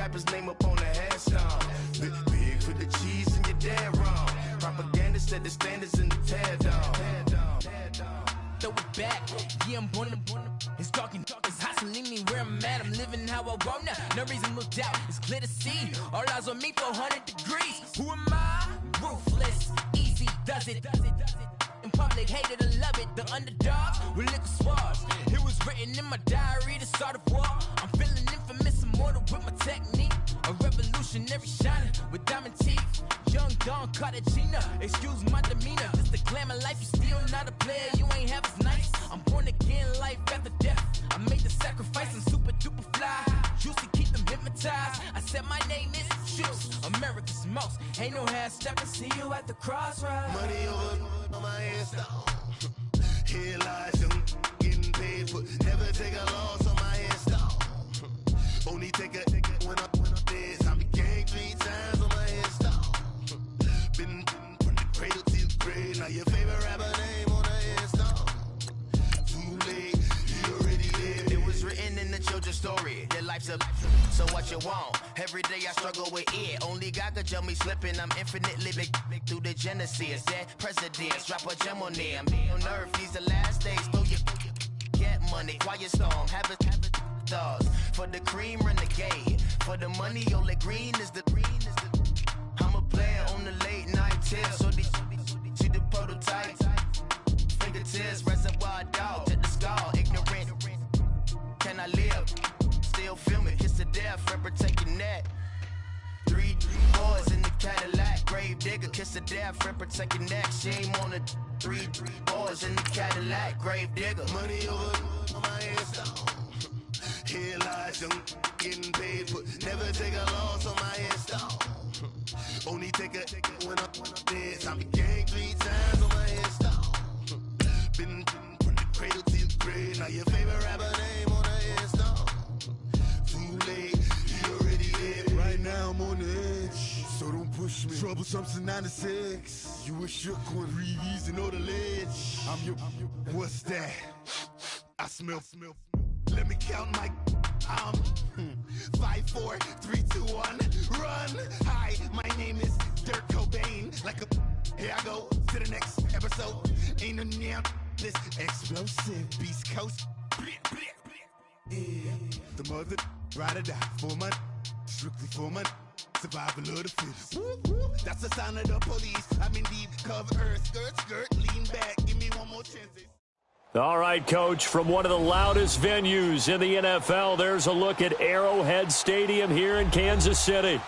rapper's name up on the headstone. Big for the cheese and you're dead wrong. Propaganda set the standards in the tear down. Throw it back, yeah, I'm born it's talking, it's hot, so leave me where I'm at. I'm living how I want now, no reason to look out, it's clear to see. All eyes on me, 400 degrees. Who am I? Ruthless, easy, does it. In public, hated to love it. The underdogs with liquor swabs. It was written in my diary to start a war. I'm feeling infamous, immortal with my technique. A revolutionary shining with diamond teeth. Young Don Cartagena, excuse my demeanor. Just the glamour life, you still not a player. You ain't half as nice. I'm born again, life after death. I made the sacrifice, I'm super duper fly. Used to keep them hypnotized. I said my name is Juice, America's most. Ain't no half stepping. See you at the crossroads. Money over on my headstone. Here lies young, getting paid for. Never take a loss on my headstone. Only take a when I'm dead. I became 3 times on my headstone. Been from the cradle to the grave. Now your favorite rapper name on the headstone. Too late, you already lived. It was written in the children's story. Your life's a so what you want. Every day I struggle with it. Only God could jump me slipping. I'm infinitely big through the genesis. Dead presidents, drop a gem on them. On earth, these the last days. Throw your get money, quiet storm. Have it thoughts. For the cream, renegade. For the money, only green is the green is the. I'm a player on the late night tier. So they see the prototype. Fingertips, reservoir dog to the skull. Ignorant. Can I live? Still filming, kiss to death, rapper taking that. 3 boys in the Cadillac, grave digger, kiss to death, rapper taking that. Shame on the 3 boys in the Cadillac, grave digger. Money over on my headstone. Here lies young, getting paid for. Never take a loss on my headstone. Only take a when I'm dead. I became 3 times on my headstone. Been from the cradle to the grave. Now your favorite rapper name on the headstone. Too late, you already lived. Right now I'm on the edge, so don't push me. Troublesome since 96. You a shook one, breathe easy, know the ledge. I'm your, what's that? I smell. Let me count my 5, 4, 3, 2, 1, run. Hi, my name is Dirk Cobain. Like a, here I go to the next episode. Ain't no damn this explosive Beast Coast. Yeah. The mother ride or die for my strictly for my survival of the fittest. That's the sign of the police. I'm in deep cover earth, skirt, lean back. Give me one more chance. All right, Coach, from one of the loudest venues in the NFL, there's a look at Arrowhead Stadium here in Kansas City.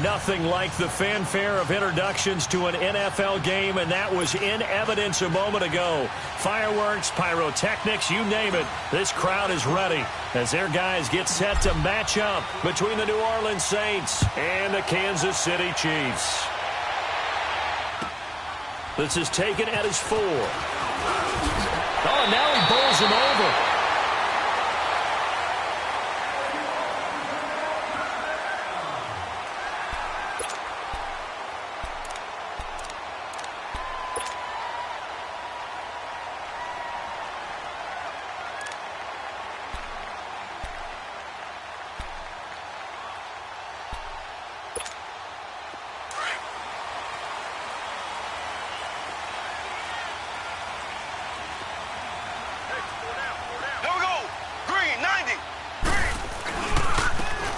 Nothing like the fanfare of introductions to an NFL game, and that was in evidence a moment ago. Fireworks, pyrotechnics, you name it. This crowd is ready as their guys get set to match up between the New Orleans Saints and the Kansas City Chiefs. This is taken at his 4. Oh, now he bowls him over.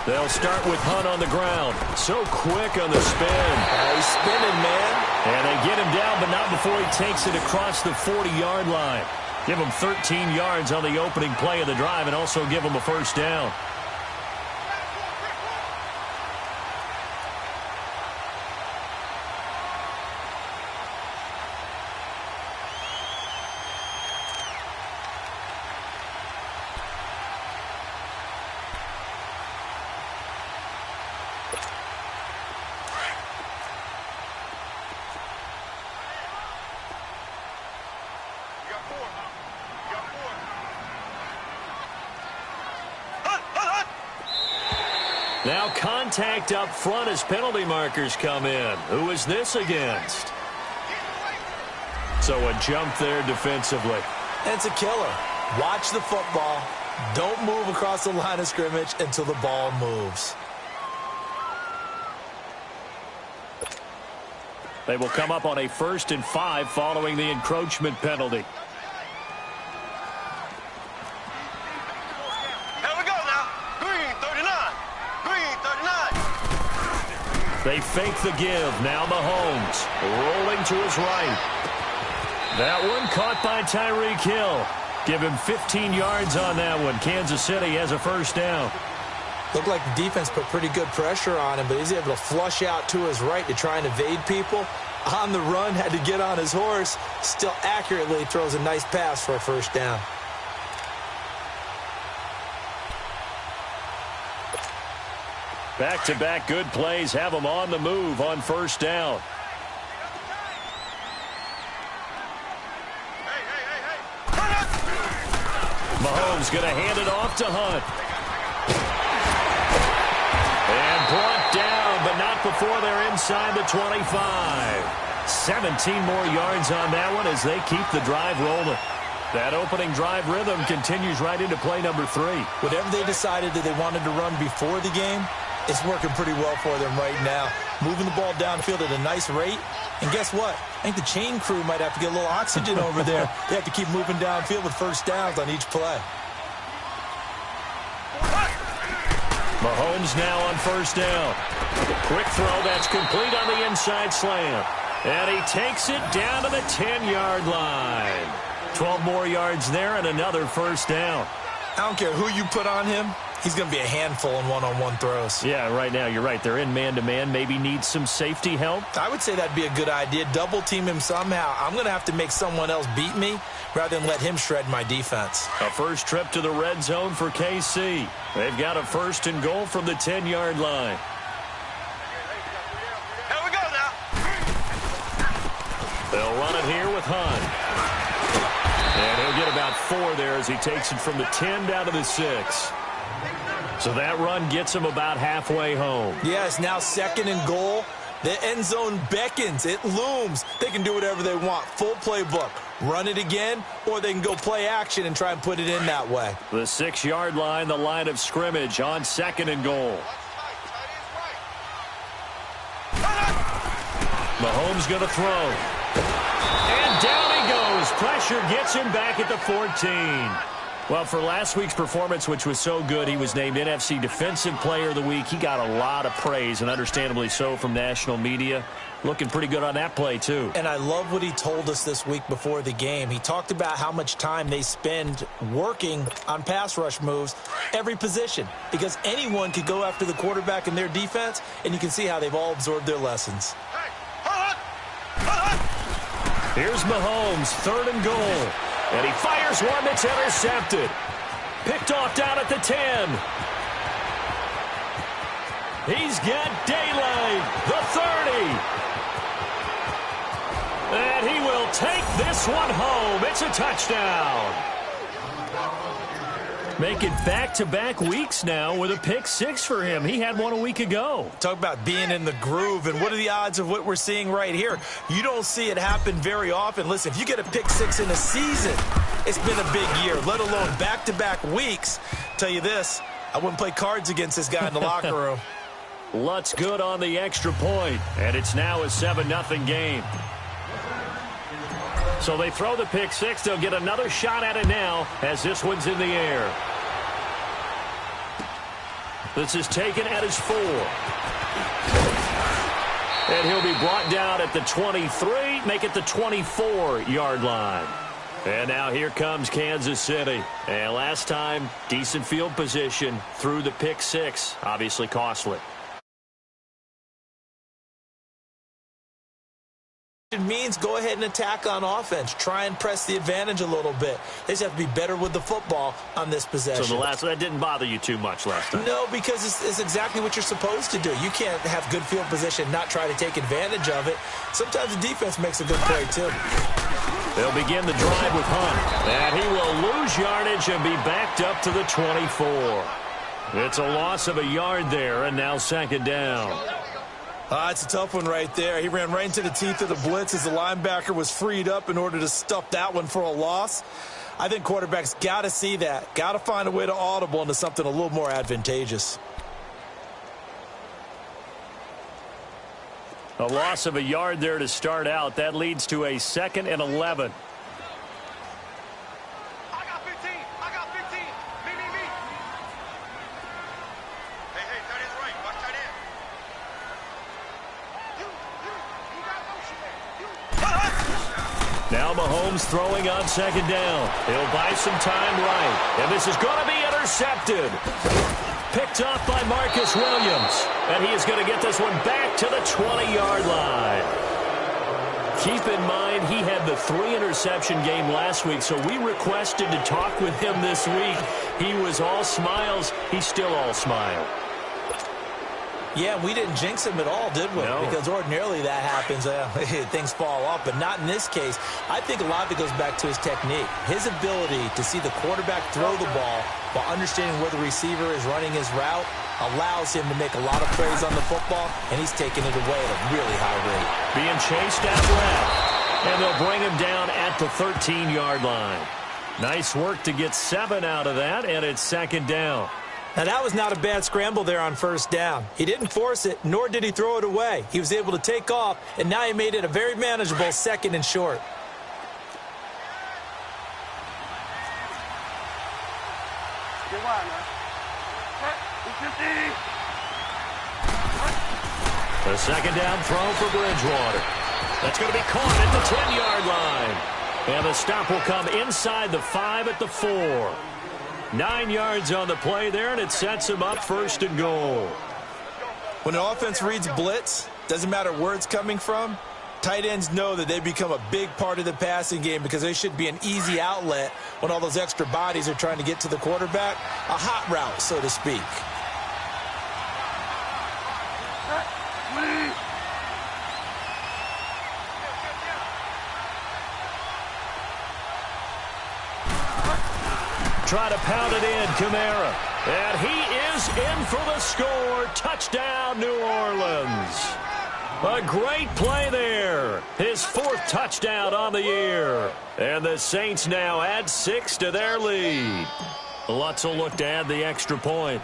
They'll start with Hunt on the ground. So quick on the spin. He's spinning, man. And they get him down, but not before he takes it across the 40-yard line. Give him 13 yards on the opening play of the drive and also give him a first down. Now contact up front as penalty markers come in. Who is this against? So a jump there defensively. It's a killer. Watch the football. Don't move across the line of scrimmage until the ball moves. They will come up on a 1st and 5 following the encroachment penalty. Here we go now. Green 39. Green 39. They fake the give. Now Mahomes rolling to his right. That one caught by Tyreek Hill. Give him 15 yards on that one. Kansas City has a 1st down. Looked like the defense put pretty good pressure on him, but he's able to flush out to his right to try and evade people. On the run, had to get on his horse. Still accurately throws a nice pass for a 1st down. Back-to-back good plays have them on the move on 1st down. Mahomes going to hand it off to Hunt. And brought down, but not before they're inside the 25. 17 more yards on that one as they keep the drive rolling. That opening drive rhythm continues right into play number 3. Whatever they decided that they wanted to run before the game, it's working pretty well for them right now. Moving the ball downfield at a nice rate. And guess what? I think the chain crew might have to get a little oxygen over there. They have to keep moving downfield with 1st downs on each play. Mahomes now on 1st down. Quick throw that's complete on the inside slant. And he takes it down to the 10-yard line. 12 more yards there and another 1st down. I don't care who you put on him. He's going to be a handful in one-on-one throws. Yeah, right now, you're right. They're in man-to-man. Maybe needs some safety help. I would say that'd be a good idea. Double team him somehow. I'm going to have to make someone else beat me rather than let him shred my defense. A first trip to the red zone for KC. They've got a 1st and goal from the 10-yard line. Here we go now. They'll run it here with Hunt. And he'll get about 4 there as he takes it from the 10 down to the 6. So that run gets him about halfway home. Yes, now 2nd and goal. The end zone beckons. It looms. They can do whatever they want. Full playbook. Run it again, or they can go play action and try and put it in that way. The 6-yard line, the line of scrimmage on 2nd and goal. Mahomes going to throw. And down he goes. Pressure gets him back at the 14. Well, for last week's performance, which was so good, he was named NFC Defensive Player of the Week. He got a lot of praise, and understandably so, from national media. Looking pretty good on that play, too. And I love what he told us this week before the game. He talked about how much time they spend working on pass rush moves, every position, because anyone could go after the quarterback in their defense, and you can see how they've all absorbed their lessons. Here's Mahomes, 3rd and goal. And he fires one that's intercepted. Picked off down at the 10. He's got daylight. The 30. And he will take this one home. It's a touchdown. Making back-to-back weeks now with a pick 6 for him. He had one a week ago. Talk about being in the groove, and what are the odds of what we're seeing right here? You don't see it happen very often. Listen, if you get a pick 6 in a season, it's been a big year, let alone back-to-back weeks. Tell you this, I wouldn't play cards against this guy in the locker room. Lutz good on the extra point, and it's now a 7-0 game. So they throw the pick 6. They'll get another shot at it now as this one's in the air. This is taken at his 4. And he'll be brought down at the 23, make it the 24-yard line. And now here comes Kansas City. And last time, decent field position through the pick 6, obviously costly. It means go ahead and attack on offense. Try and press the advantage a little bit. They just have to be better with the football on this possession. So that didn't bother you too much last time? No, because it's exactly what you're supposed to do. You can't have good field position, not try to take advantage of it. Sometimes the defense makes a good play, too. They'll begin the drive with Hunt. And he will lose yardage and be backed up to the 24. It's a loss of a yard there, and now 2nd down. It's a tough one right there. He ran right into the teeth of the blitz as the linebacker was freed up in order to stuff that one for a loss. I think quarterbacks got to see that. Got to find a way to audible into something a little more advantageous. A loss of a yard there to start out. That leads to a 2nd and 11. I got 15. I got 15. Me. Hey, tight end's right. Watch tight end. You got motion there. Now Mahomes throwing on 2nd down. He'll buy some time right. And this is going to be intercepted. Picked off by Marcus Williams. And he is going to get this one back to the 20-yard line. Keep in mind, he had the 3-interception game last week, so we requested to talk with him this week. He was all smiles. He's still all smile. Yeah, we didn't jinx him at all, did we? No. Because ordinarily that happens. Things fall off, but not in this case. I think a lot of it goes back to his technique. His ability to see the quarterback throw the ball while understanding where the receiver is running his route allows him to make a lot of plays on the football, and he's taking it away at a really high rate. Being chased out left, and they'll bring him down at the 13-yard line. Nice work to get 7 out of that, and it's 2nd down. Now, that was not a bad scramble there on 1st down. He didn't force it, nor did he throw it away. He was able to take off, and now he made it a very manageable 2nd and short. The 2nd down throw for Bridgewater. That's going to be caught at the 10-yard line. And the stop will come inside the 5 at the 4. 9 yards on the play there, and it sets him up 1st and goal. When an offense reads blitz, doesn't matter where it's coming from, tight ends know that they become a big part of the passing game because they should be an easy outlet when all those extra bodies are trying to get to the quarterback. A hot route, so to speak. Try to pound it in, Kamara. And he is in for the score. Touchdown, New Orleans. A great play there. His 4th touchdown on the year. And the Saints now add 6 to their lead. Lutz will look to add the extra point.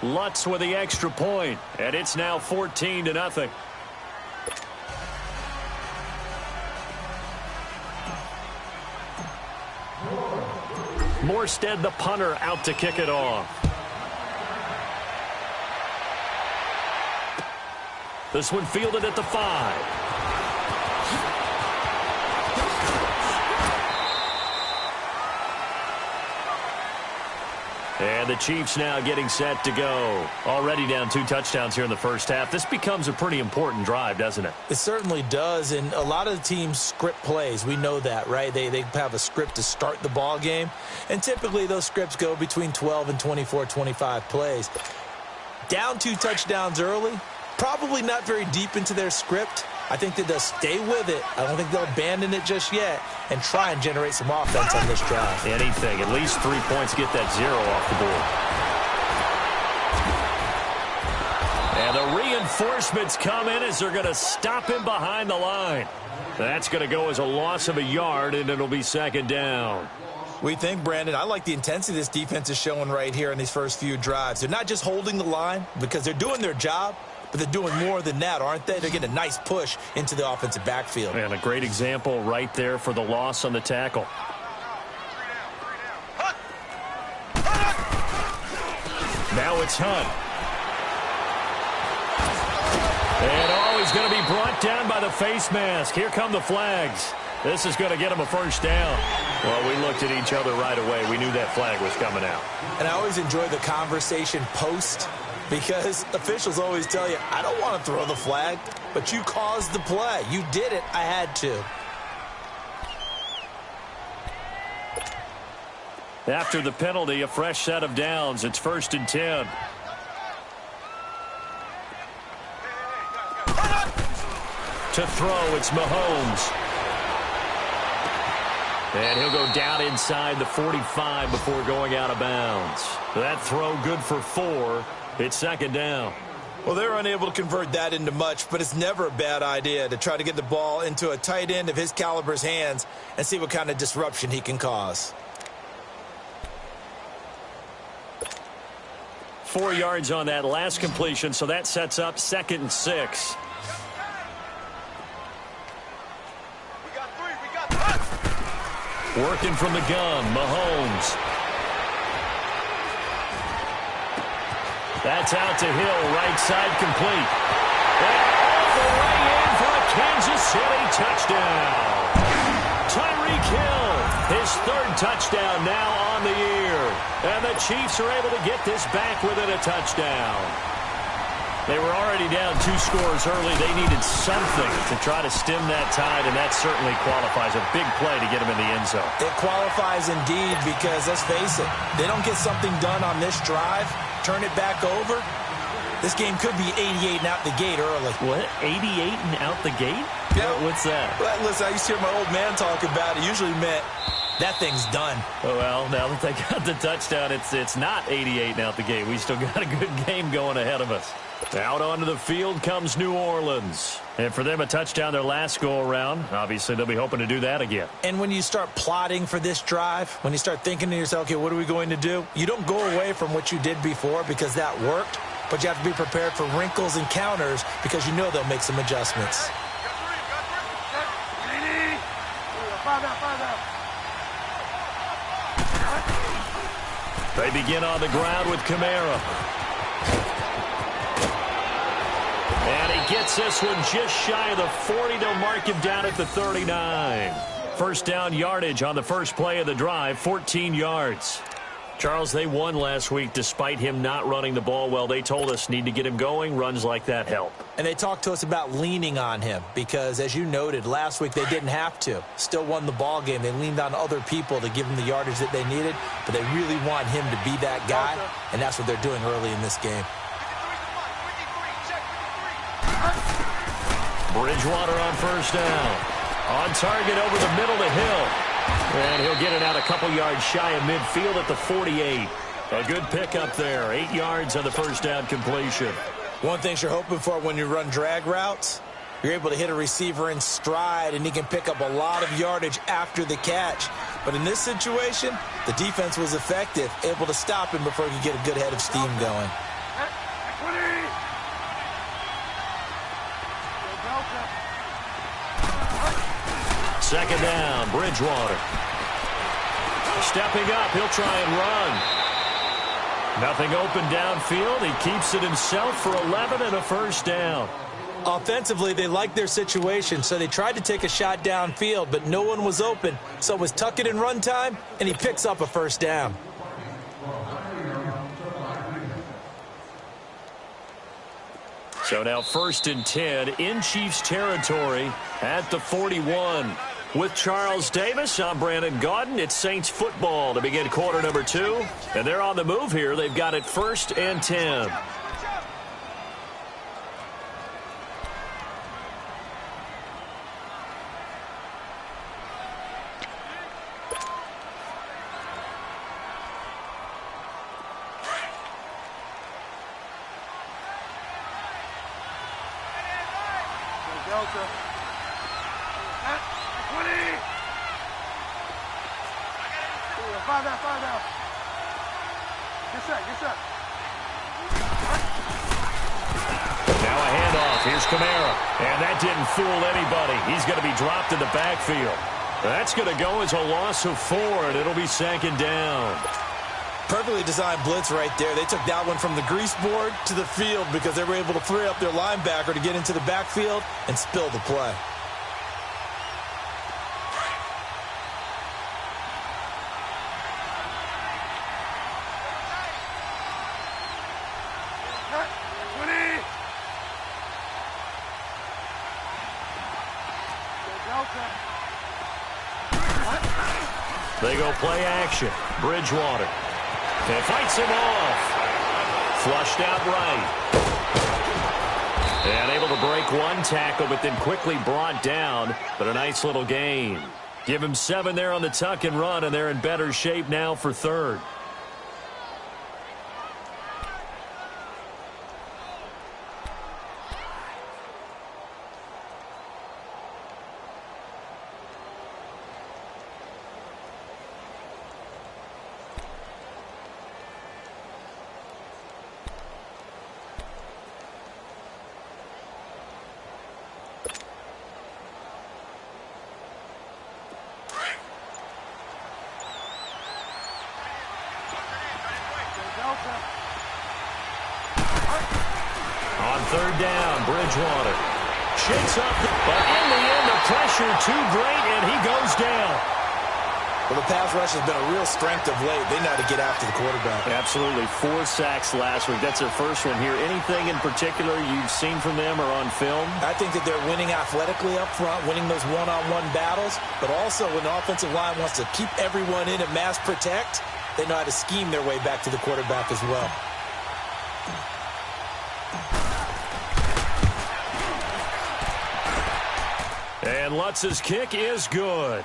Lutz with the extra point, and it's now 14-0. Morstead, the punter, out to kick it off. This one fielded at the 5. And the Chiefs now getting set to go. Already down 2 touchdowns here in the first half. This becomes a pretty important drive, doesn't it? It certainly does, and a lot of the teams script plays. We know that, right? They have a script to start the ball game, and typically those scripts go between 12 and 24, 25 plays. Down 2 touchdowns early, probably not very deep into their script. I think that they'll stay with it. I don't think they'll abandon it just yet and try and generate some offense on this drive. Anything. At least 3 points, get that 0 off the board. And the reinforcements come in as they're going to stop him behind the line. That's going to go as a loss of a yard, and it'll be 2nd down. We think, Brandon, I like the intensity this defense is showing right here in these first few drives. They're not just holding the line because they're doing their job, but they're doing more than that, aren't they? They're getting a nice push into the offensive backfield. And a great example right there for the loss on the tackle. Now it's Hunt. And he's going to be brought down by the face mask. Here come the flags. This is going to get him a 1st down. Well, we looked at each other right away. We knew that flag was coming out. And I always enjoy the conversation post, because officials always tell you, I don't want to throw the flag, but you caused the play. You did it. I had to. After the penalty, a fresh set of downs. It's 1st and 10. To throw, it's Mahomes. And he'll go down inside the 45 before going out of bounds. That throw good for 4. It's 2nd down. Well, they're unable to convert that into much, but it's never a bad idea to try to get the ball into a tight end of his caliber's hands and see what kind of disruption he can cause. 4 yards on that last completion, so that sets up 2nd and 6. Working from the gun, Mahomes. That's out to Hill, right side complete. And all the way in for a Kansas City touchdown. Tyreek Hill, his 3rd touchdown now on the year. And the Chiefs are able to get this back within a touchdown. They were already down 2 scores early. They needed something to try to stem that tide, and that certainly qualifies. A big play to get him in the end zone. It qualifies indeed because, let's face it, they don't get something done on this drive, turn it back over, this game could be 88 and out the gate early. What? 88 and out the gate? Yeah. What's that? Well, listen, I used to hear my old man talk about it. Usually meant that thing's done. Oh, well, now that they got the touchdown, it's not 88 and out the gate. We still got a good game going ahead of us. Out onto the field comes New Orleans. And for them, a touchdown their last go-around. Obviously, they'll be hoping to do that again. And when you start plotting for this drive, when you start thinking to yourself, okay, what are we going to do? You don't go away from what you did before because that worked, but you have to be prepared for wrinkles and counters because you know they'll make some adjustments. They begin on the ground with Kamara. And he gets this one just shy of the 40. They'll mark him down at the 39. First down yardage on the first play of the drive, 14 yards. Charles, they won last week despite him not running the ball well. They told us need to get him going. Runs like that help. And they talked to us about leaning on him because, as you noted, last week they didn't have to. Still won the ball game. They leaned on other people to give them the yardage that they needed, but they really want him to be that guy, and that's what they're doing early in this game. Bridgewater on first down. On target over the middle to Hill. And he'll get it out a couple yards shy of midfield at the 48. A good pickup there. 8 yards on the first down completion. One thing you're hoping for when you run drag routes, you're able to hit a receiver in stride, and he can pick up a lot of yardage after the catch. But in this situation, the defense was effective, able to stop him before he could get a good head of steam going. Second down, Bridgewater. Stepping up, he'll try and run. Nothing open downfield. He keeps it himself for 11 and a first down. Offensively, they liked their situation, so they tried to take a shot downfield, but no one was open. So it was tuck it in run time, and he picks up a first down. So now 1st and 10 in Chiefs territory at the 41. With Charles Davis, I'm Brandon Gaudin. It's Saints football to begin quarter number 2. And they're on the move here. They've got it 1st and 10. Now a handoff. Here's Kamara. And that didn't fool anybody. He's going to be dropped in the backfield. That's going to go as a loss of 4, and it'll be 2nd down. Perfectly designed blitz right there. They took that one from the grease board to the field because they were able to free up their linebacker to get into the backfield and spill the play. They go play action. Bridgewater. And fights him off. Flushed out right. And able to break one tackle, but then quickly brought down. But a nice little gain. Give him 7 there on the tuck and run, and they're in better shape now for 3rd. third down, Bridgewater. Shakes up, but in the end, the pressure too great, and he goes down. Well, the pass rush has been a real strength of late. They know how to get after the quarterback. Absolutely. 4 sacks last week. That's their first one here. Anything in particular you've seen from them or on film? I think that they're winning athletically up front, winning those one-on-one battles, but also when the offensive line wants to keep everyone in and mass protect, they know how to scheme their way back to the quarterback as well. And Lutz's kick is good.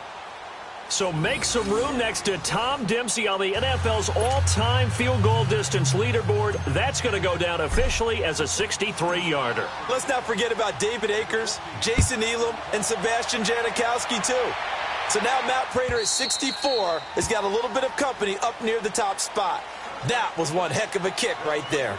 So make some room next to Tom Dempsey on the NFL's all-time field goal distance leaderboard. That's going to go down officially as a 63-yarder. Let's not forget about David Akers, Jason Elam, and Sebastian Janikowski, too. So now Matt Prater at 64 has got a little bit of company up near the top spot. That was one heck of a kick right there.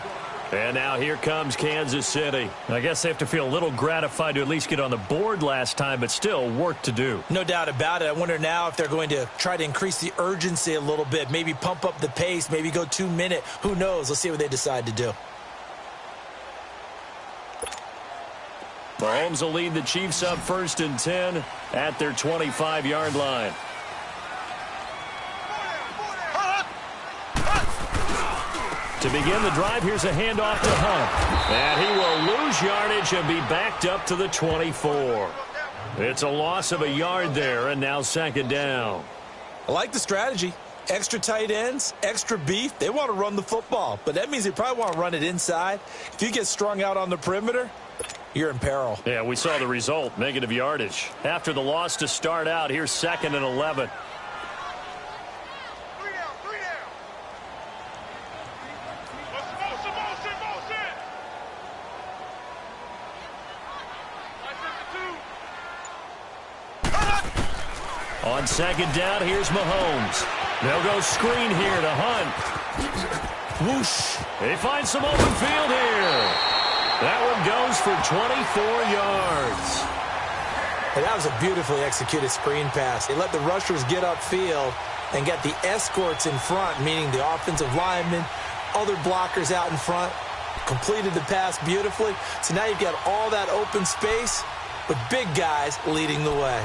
And now here comes Kansas City. I guess they have to feel a little gratified to at least get on the board last time, but still work to do. No doubt about it. I wonder now if they're going to try to increase the urgency a little bit, maybe pump up the pace, maybe go 2-minute. Who knows? Let's see what they decide to do. Mahomes will lead the Chiefs up 1st and 10 at their 25-yard line. To begin the drive, here's a handoff to Hunt. And he will lose yardage and be backed up to the 24. It's a loss of a yard there, and now 2nd down. I like the strategy. Extra tight ends, extra beef. They want to run the football, but that means they probably want to run it inside. If you get strung out on the perimeter, you're in peril. Yeah, we saw the result, negative yardage. After the loss to start out, here's 2nd and 11. On 2nd down, here's Mahomes. They'll go screen here to Hunt. Whoosh. They find some open field here. That one goes for 24 yards. And that was a beautifully executed screen pass. They let the rushers get upfield and got the escorts in front, meaning the offensive linemen, other blockers out in front, completed the pass beautifully. So now you've got all that open space with big guys leading the way.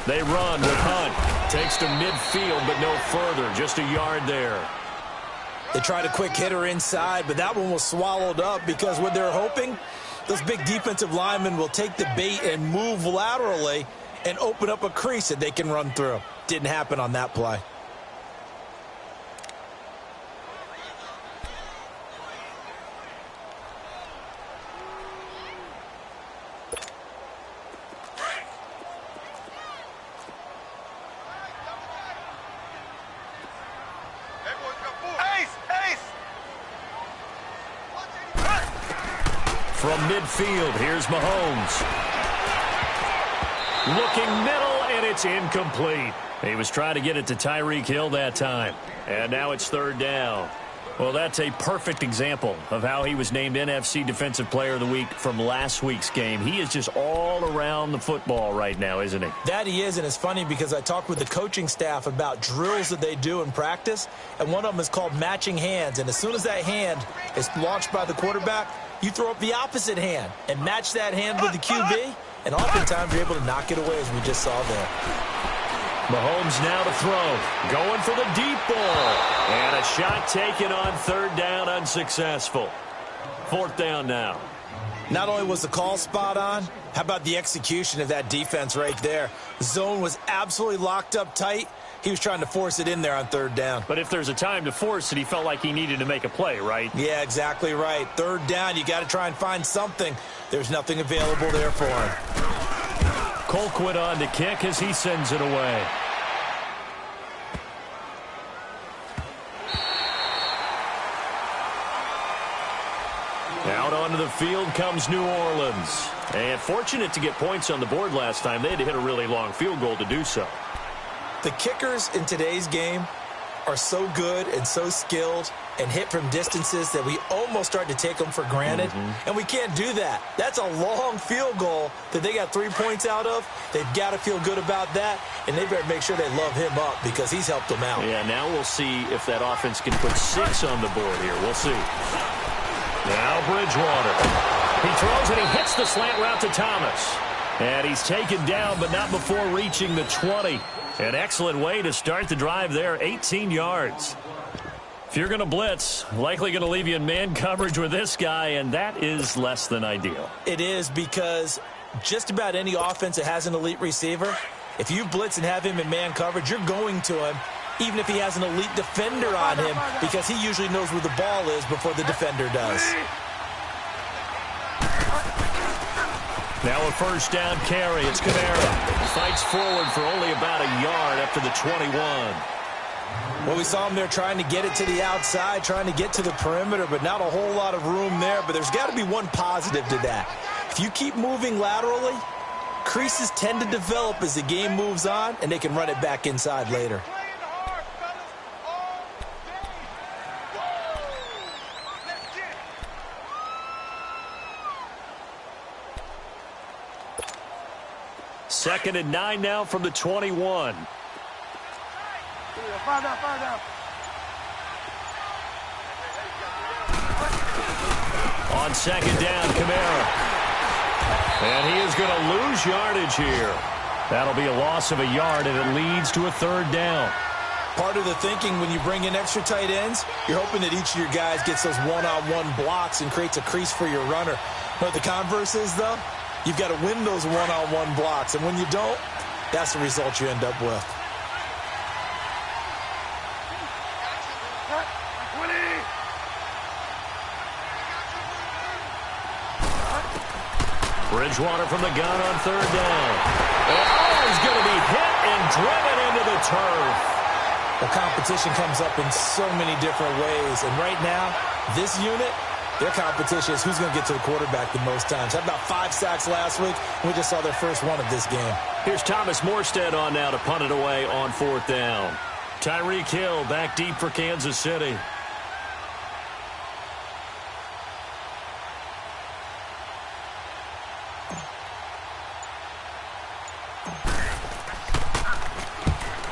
They run with Hunt. Takes to midfield, but no further. Just a yard there. They tried a quick hitter inside, but that one was swallowed up because what they're hoping, those big defensive linemen will take the bait and move laterally and open up a crease that they can run through. Didn't happen on that play. From midfield, here's Mahomes. Looking middle, and it's incomplete. He was trying to get it to Tyreek Hill that time. And now it's 3rd down. Well, that's a perfect example of how he was named NFC Defensive Player of the Week from last week's game. He is just all around the football right now, isn't he? That he is, and it's funny because I talked with the coaching staff about drills that they do in practice, and one of them is called matching hands. And as soon as that hand is launched by the quarterback, you throw up the opposite hand and match that hand with the QB, and oftentimes you're able to knock it away, as we just saw there. Mahomes now to throw. Going for the deep ball. And a shot taken on 3rd down, unsuccessful. 4th down now. Not only was the call spot on, how about the execution of that defense right there? The zone was absolutely locked up tight. He was trying to force it in there on 3rd down. But if there's a time to force it, he felt like he needed to make a play, right? Yeah, exactly right. 3rd down, you got to try and find something. There's nothing available there for him. Colquitt on to kick as he sends it away. Out onto the field comes New Orleans. And fortunate to get points on the board last time. They had to hit a really long field goal to do so. The kickers in today's game are so good and so skilled and hit from distances that we almost start to take them for granted, and we can't do that. That's a long field goal that they got 3 points out of. They've got to feel good about that, and they better make sure they love him up because he's helped them out. Yeah, now we'll see if that offense can put 6 on the board here. We'll see. Now Bridgewater. He throws and he hits the slant route to Thomas. And he's taken down, but not before reaching the 20. An excellent way to start the drive there, 18 yards. If you're going to blitz, likely going to leave you in man coverage with this guy, and that is less than ideal. It is, because just about any offense that has an elite receiver, if you blitz and have him in man coverage, you're going to him, even if he has an elite defender on him, because he usually knows where the ball is before the defender does. Now a first down carry. It's Kamara. Fights forward for only about a yard after the 21. Well, we saw him there trying to get it to the outside, trying to get to the perimeter, but not a whole lot of room there. But there's got to be one positive to that. If you keep moving laterally, creases tend to develop as the game moves on, and they can run it back inside later. Second and 9 now from the 21. On second down, Kamara. And he is going to lose yardage here. That'll be a loss of a yard, and it leads to a third down. Part of the thinking when you bring in extra tight ends, you're hoping that each of your guys gets those one-on-one blocks and creates a crease for your runner. But the converse is, though, you've got to win those one-on-one blocks. And when you don't, that's the result you end up with. Bridgewater from the gun on third down. And he's going to be hit and driven into the turf. The competition comes up in so many different ways. And right now, this unit, their competition is who's going to get to the quarterback the most times. Had about 5 sacks last week. We just saw their first one of this game. Here's Thomas Morstead on now to punt it away on fourth down. Tyreek Hill back deep for Kansas City.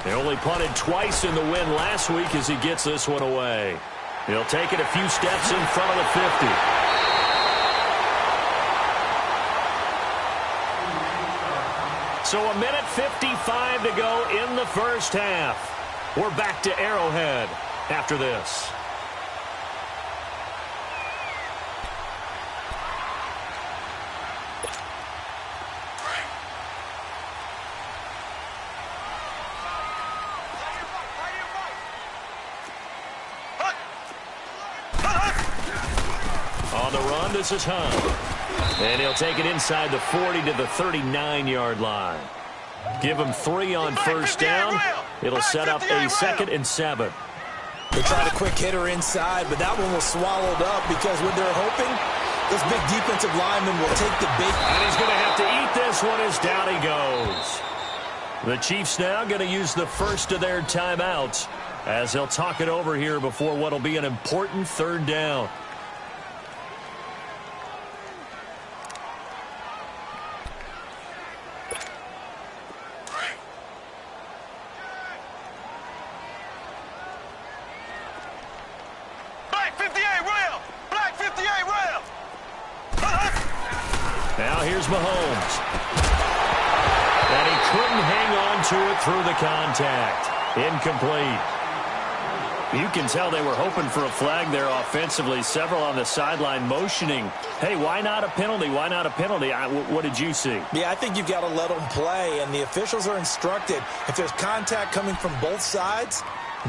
He only punted twice in the win last week as he gets this one away. He'll take it a few steps in front of the 50. So a minute 55 to go in the first half. We're back to Arrowhead after this. On the run, this is Hunt. And he'll take it inside the 40 to the 39-yard line. Give him 3 on first down. It'll set up a 2nd and 7. They tried a quick hitter inside, but that one was swallowed up because when they're hoping, those big defensive linemen will take the big. And he's going to have to eat this one as down he goes. The Chiefs now going to use the first of their timeouts as they'll talk it over here before what will be an important third down. Now here's Mahomes. And he couldn't hang on to it through the contact. Incomplete. You can tell they were hoping for a flag there offensively. Several on the sideline motioning, hey, why not a penalty? Why not a penalty? What did you see? Yeah, I think you've got to let them play, and the officials are instructed. If there's contact coming from both sides,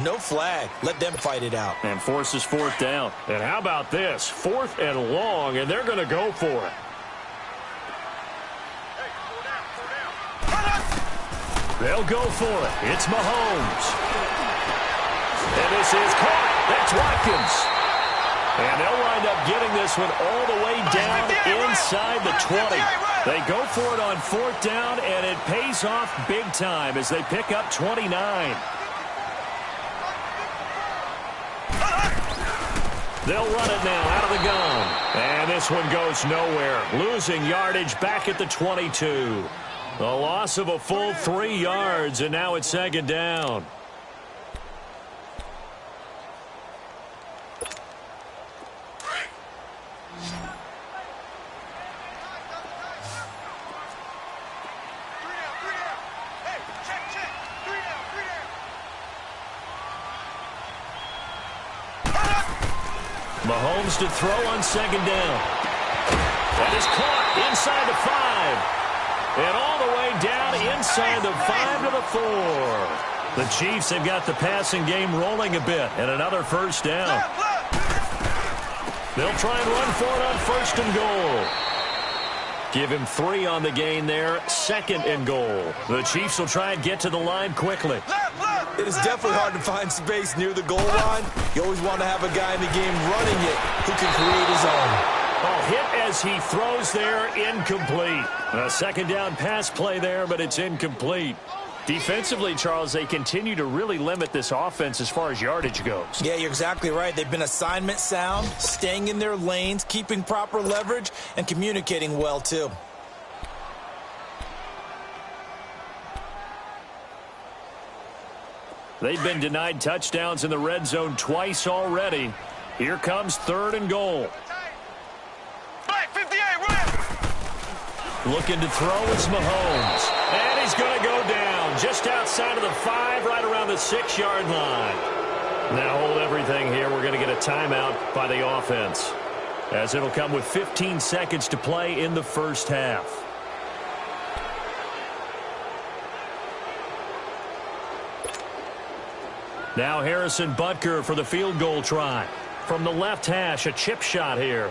no flag. Let them fight it out. And forces fourth down. And how about this? 4th and long, and they're going to go for it. They'll go for it. It's Mahomes. And this is caught. That's Watkins. And they'll wind up getting this one all the way down inside the 20. They go for it on 4th down, and it pays off big time as they pick up 29. They'll run it now out of the gun. And this one goes nowhere. Losing yardage back at the 22. A loss of a full 3 yards, and now it's second down. Mahomes to throw on second down. That is caught inside the 5. And all the way down inside the 5 to the 4. The Chiefs have got the passing game rolling a bit. And another first down. They'll try and run for it on first and goal. Give him 3 on the gain there. Second and goal. The Chiefs will try and get to the line quickly. It is definitely hard to find space near the goal line. You always want to have a guy in the game running it who can create his own. Oh, hit as he throws there, incomplete. A second down pass play there, but it's incomplete. Defensively, Charles, they continue to really limit this offense as far as yardage goes. Yeah, you're exactly right. They've been assignment sound, staying in their lanes, keeping proper leverage, and communicating well, too. They've been denied touchdowns in the red zone twice already. Here comes third and goal. Looking to throw is Mahomes. And he's going to go down just outside of the 5, right around the 6-yard line. Now hold everything here. We're going to get a timeout by the offense, as it'll come with 15 seconds to play in the first half. Now Harrison Butker for the field goal try. From the left hash, a chip shot here.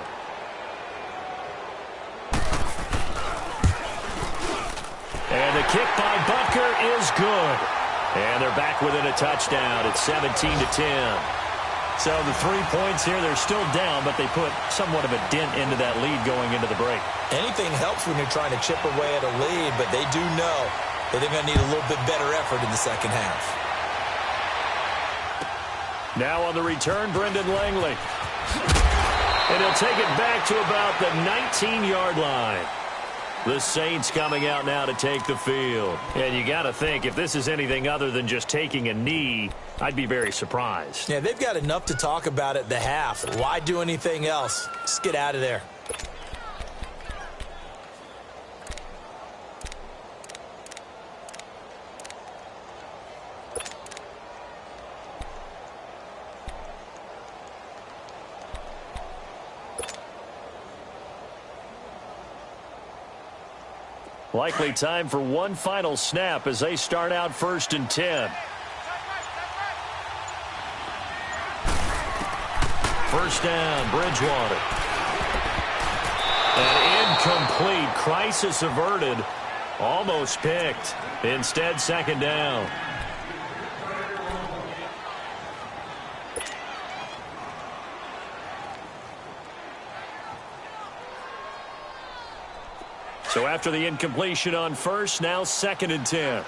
And the kick by Butker is good. And they're back within a touchdown. It's 17-10. So the 3 points here, they're still down, but they put somewhat of a dent into that lead going into the break. Anything helps when you're trying to chip away at a lead, but they do know that they're going to need a little bit better effort in the second half. Now on the return, Brendan Langley. And he'll take it back to about the 19-yard line. The Saints coming out now to take the field. And you got to think, if this is anything other than just taking a knee, I'd be very surprised. Yeah, they've got enough to talk about at the half. Why do anything else? Just get out of there. Likely time for one final snap as they start out 1st and 10. First down, Bridgewater. An incomplete. Crisis averted. Almost picked. Instead, second down. So after the incompletion on first, now 2nd and 10.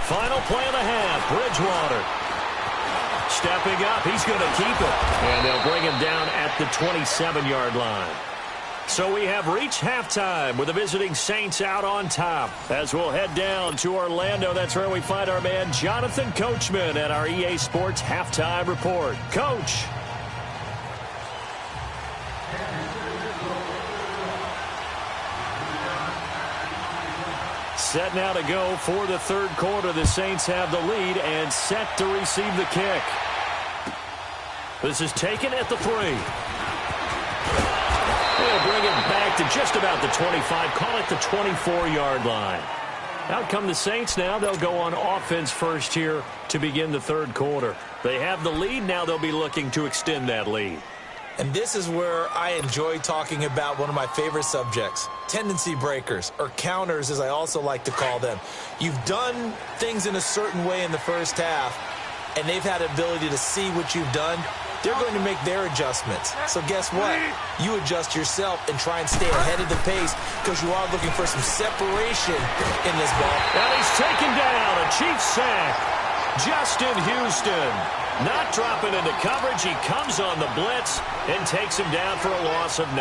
Final play of the half, Bridgewater. Stepping up, he's going to keep it. And they'll bring him down at the 27-yard line. So we have reached halftime with the visiting Saints out on top. As we'll head down to Orlando, that's where we find our man Jonathan Coachman at our EA Sports Halftime Report. Coach. Set now to go for the third quarter. The Saints have the lead and set to receive the kick. This is taken at the 3. They'll bring it back to just about the 25. Call it the 24-yard line. Out come the Saints now. They'll go on offense first here to begin the third quarter. They have the lead. Now they'll be looking to extend that lead. And this is where I enjoy talking about one of my favorite subjects, tendency breakers, or counters as I also like to call them. You've done things in a certain way in the first half, and they've had the ability to see what you've done they're going to make their adjustments. So guess what? You adjust yourself and try and stay ahead of the pace because you are looking for some separation in this ball. And he's taken down. A Chiefs sack. Justin Houston not dropping into coverage. He comes on the blitz and takes him down for a loss of 9.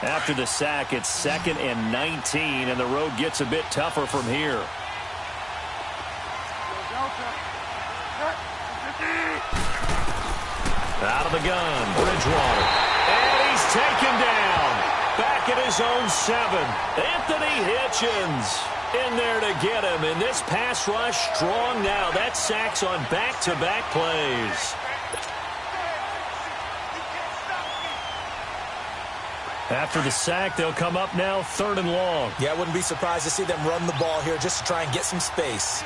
After the sack, it's 2nd and 19, and the road gets a bit tougher from here. Out of the gun, Bridgewater. And he's taken down. Back at his own 7. Anthony Hitchens in there to get him. And this pass rush strong now. That sack's on back-to-back plays. After the sack, they'll come up now 3rd and long. Yeah, I wouldn't be surprised to see them run the ball here just to try and get some space.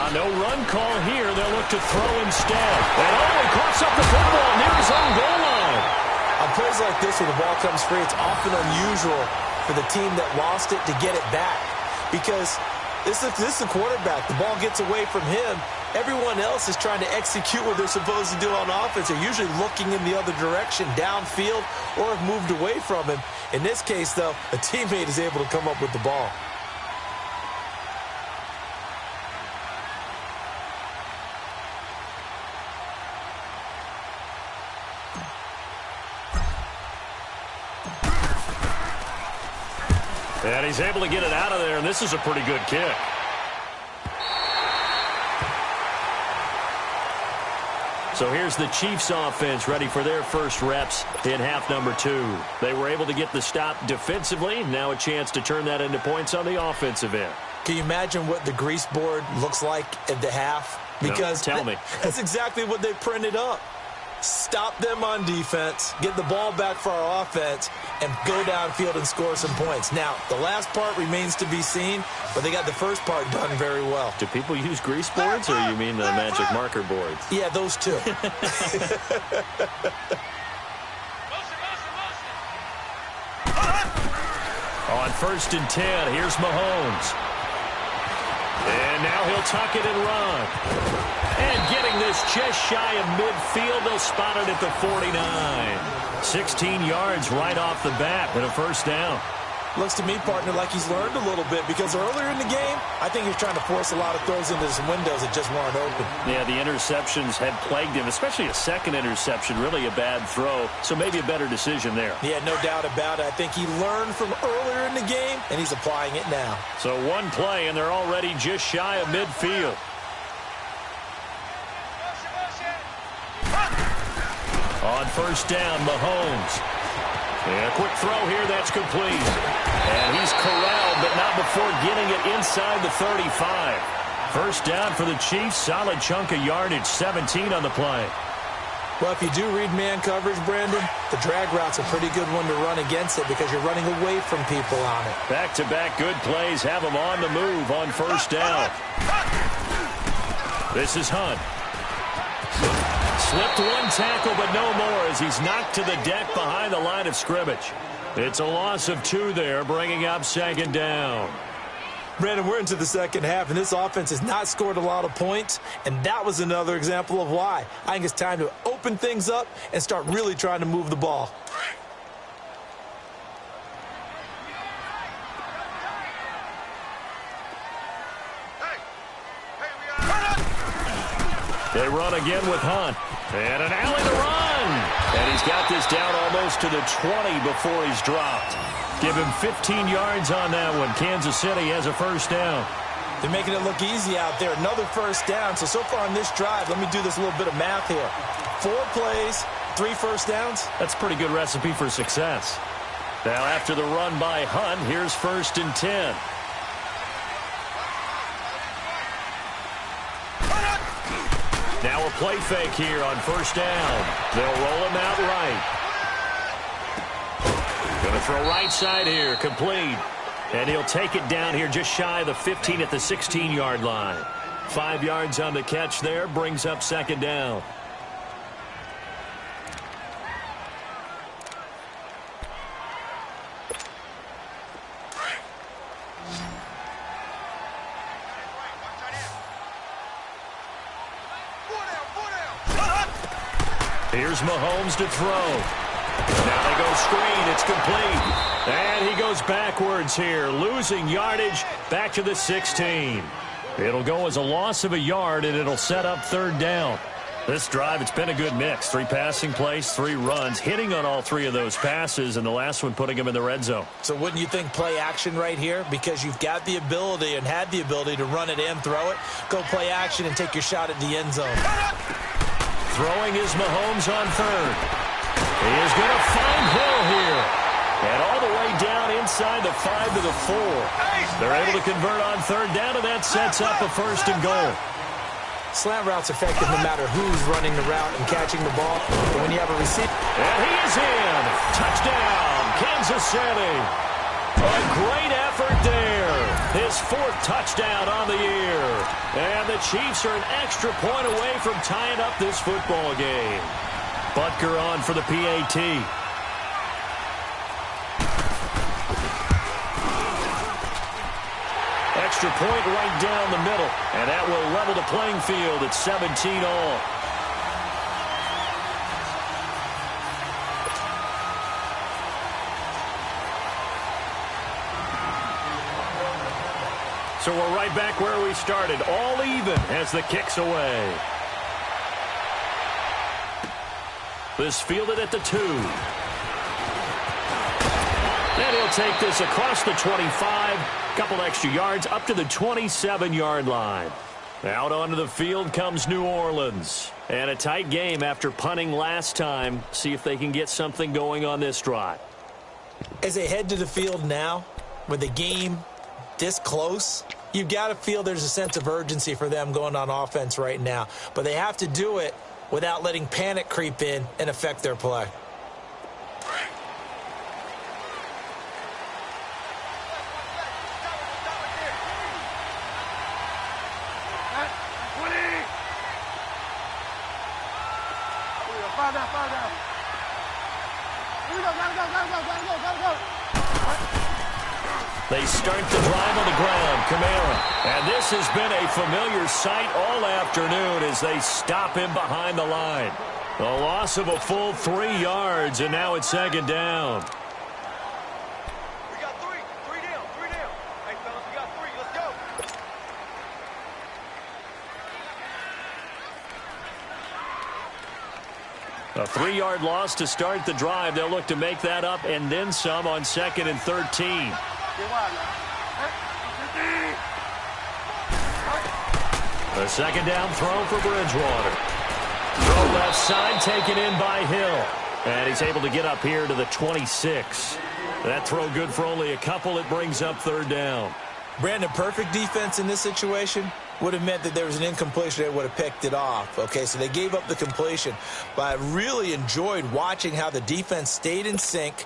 No run call here. They'll look to throw instead. And he coughs up the football near his own goal line. On plays like this where the ball comes free, it's often unusual for the team that lost it to get it back. Because this is the quarterback. The ball gets away from him. Everyone else is trying to execute what they're supposed to do on offense. They're usually looking in the other direction, downfield, or have moved away from him. In this case, though, a teammate is able to come up with the ball. And he's able to get it out of there, and this is a pretty good kick. So here's the Chiefs offense ready for their first reps in half number 2. They were able to get the stop defensively. Now a chance to turn that into points on the offensive end. Can you imagine what the grease board looks like at the half? Because no, tell me. That's exactly what they printed up. Stop them on defense, get the ball back for our offense, and go downfield and score some points. Now, the last part remains to be seen, but they got the first part done very well. Do people use grease boards, or you mean the magic marker boards? Yeah, those two. On 1st and 10, here's Mahomes. And now he'll tuck it and run. And getting this just shy of midfield, they'll spot it at the 49. 16 yards right off the bat and a first down. Looks to me, partner, like he's learned a little bit because earlier in the game, I think he was trying to force a lot of throws into some windows that just weren't open. Yeah, the interceptions had plagued him, especially a second interception, really a bad throw, so maybe a better decision there. Yeah, no doubt about it. I think he learned from earlier in the game, and he's applying it now. So one play, and they're already just shy of midfield. On 1st down, Mahomes. And a quick throw here, that's complete. And he's corralled, but not before getting it inside the 35. First down for the Chiefs, solid chunk of yardage, 17 on the play. Well, if you do read man coverage, Brandon, the drag route's a pretty good one to run against it because you're running away from people on it. Back-to-back good plays have him on the move on 1st down. This is Hunt. Slipped one tackle, but no more as he's knocked to the deck behind the line of scrimmage. It's a loss of 2 there, bringing up 2nd down. Brandon, we're into the second half, and this offense has not scored a lot of points, and that was another example of why. I think it's time to open things up and start really trying to move the ball. They run again with Hunt. And an alley to run. And he's got this down almost to the 20 before he's dropped. Give him 15 yards on that one. Kansas City has a first down. They're making it look easy out there. Another first down. So far on this drive, let me do this little bit of math here. 4 plays, 3 first downs. That's a pretty good recipe for success. Now after the run by Hunt, here's 1st and 10. Now a play fake here on 1st down. They'll roll him out right. Going to The throw right side here, complete. And he'll take it down here just shy of the 15 at the 16-yard line. 5 yards on the catch there, brings up second down. Here's Mahomes to throw. Now they go screen. It's complete. And he goes backwards here, losing yardage back to the 16. It'll go as a loss of a yard, and it'll set up third down. This drive, it's been a good mix. 3 passing plays, 3 runs, hitting on all 3 of those passes, and the last one putting him in the red zone. So wouldn't you think play action right here? Because you've got the ability and had the ability to run it and throw it. Go play action and take your shot at the end zone. Throwing is Mahomes on third. He is going to find Hill here. And all the way down inside the 5 to the 4. They're able to convert on third down, and that sets up a first and goal. Slant route's effective no matter who's running the route and catching the ball. But when you have a receiver... And he is in. Touchdown, Kansas City. A great effort there. His 4th touchdown on the year. And the Chiefs are an extra point away from tying up this football game. Butker on for the PAT. Extra point right down the middle. And that will level the playing field at 17 all. So we're right back where we started. All even as the kick's away. This fielded at the 2. And he'll take this across the 25. Couple extra yards up to the 27-yard line. Out onto the field comes New Orleans. And a tight game after punting last time. See if they can get something going on this drive. As they head to the field now, with the game this close, you've got to feel there's a sense of urgency for them going on offense right now. But they have to do it without letting panic creep in and affect their play. They start the drive on the ground. Kamara. And this has been a familiar sight all afternoon as they stop him behind the line. A loss of a full 3 yards, and now it's second down. We got 3. 3 down. 3 down. Hey, fellas, we got 3. Let's go. A 3-yard loss to start the drive. They'll look to make that up and then some on 2nd and 13. The second down throw for Bridgewater. Throw left side taken in by Hill. And he's able to get up here to the 26. That throw good for only a couple. It brings up third down. Brandon, perfect defense in this situation would have meant that there was an incompletion that would have picked it off. Okay, so they gave up the completion. But I really enjoyed watching how the defense stayed in sync,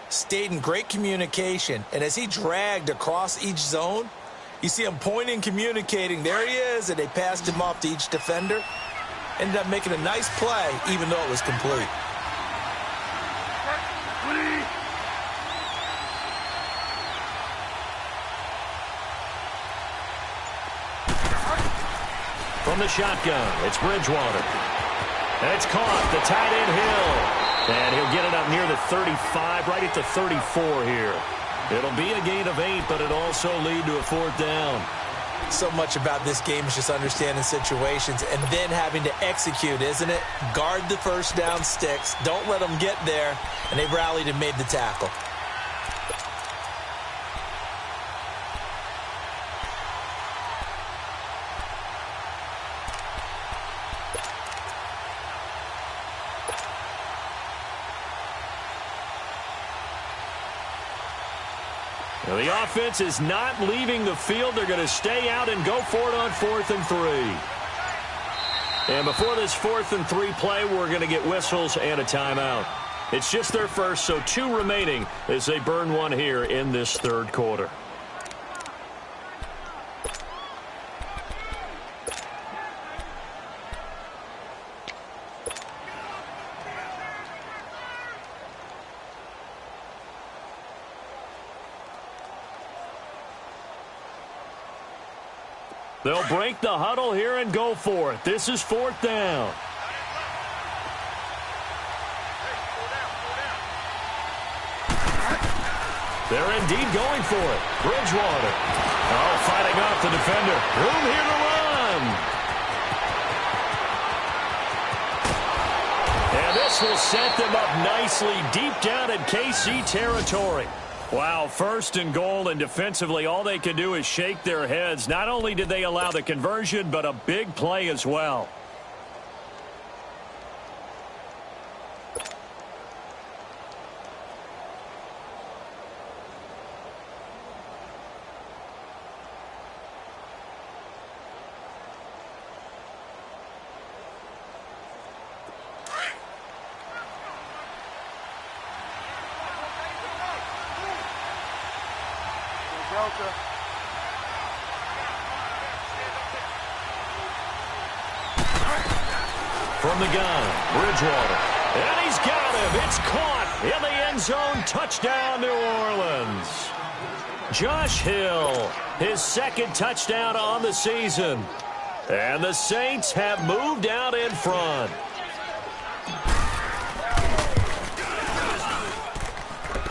stayed in great communication. And as he dragged across each zone, you see him pointing, communicating. There he is, and they passed him off to each defender. Ended up making a nice play, even though it was complete. From the shotgun, it's Bridgewater. And it's caught, the tight end Hill. And he'll get it up near the 35, right at the 34 here. It'll be a gain of 8, but it'll also lead to a 4th down. So much about this game is just understanding situations and then having to execute, isn't it? Guard the first down sticks. Don't let them get there. And they rallied and made the tackle. Now, the offense is not leaving the field. They're going to stay out and go for it on 4th and 3. And before this 4th and 3 play, we're going to get whistles and a timeout. It's just their first, so 2 remaining as they burn one here in this third quarter. They'll break the huddle here and go for it. This is 4th down. They're indeed going for it. Bridgewater. Oh, fighting off the defender. Room here to run. And this will set them up nicely deep down in KC territory. Wow, 1st and goal, and defensively all they can do is shake their heads. Not only did they allow the conversion, but a big play as well. From the gun, Bridgewater. And he's got him. It's caught in the end zone. Touchdown, New Orleans. Josh Hill, his 2nd touchdown on the season. And the Saints have moved out in front.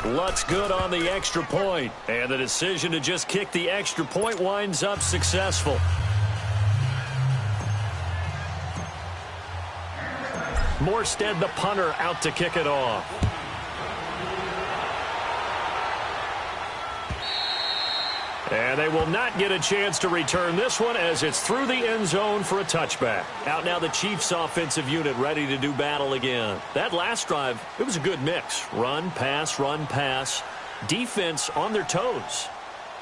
Lutz good on the extra point. And the decision to just kick the extra point winds up successful. Morstead, the punter, out to kick it off. And they will not get a chance to return this one as it's through the end zone for a touchback. Out now the Chiefs offensive unit ready to do battle again. That last drive, it was a good mix. Run, pass, defense on their toes.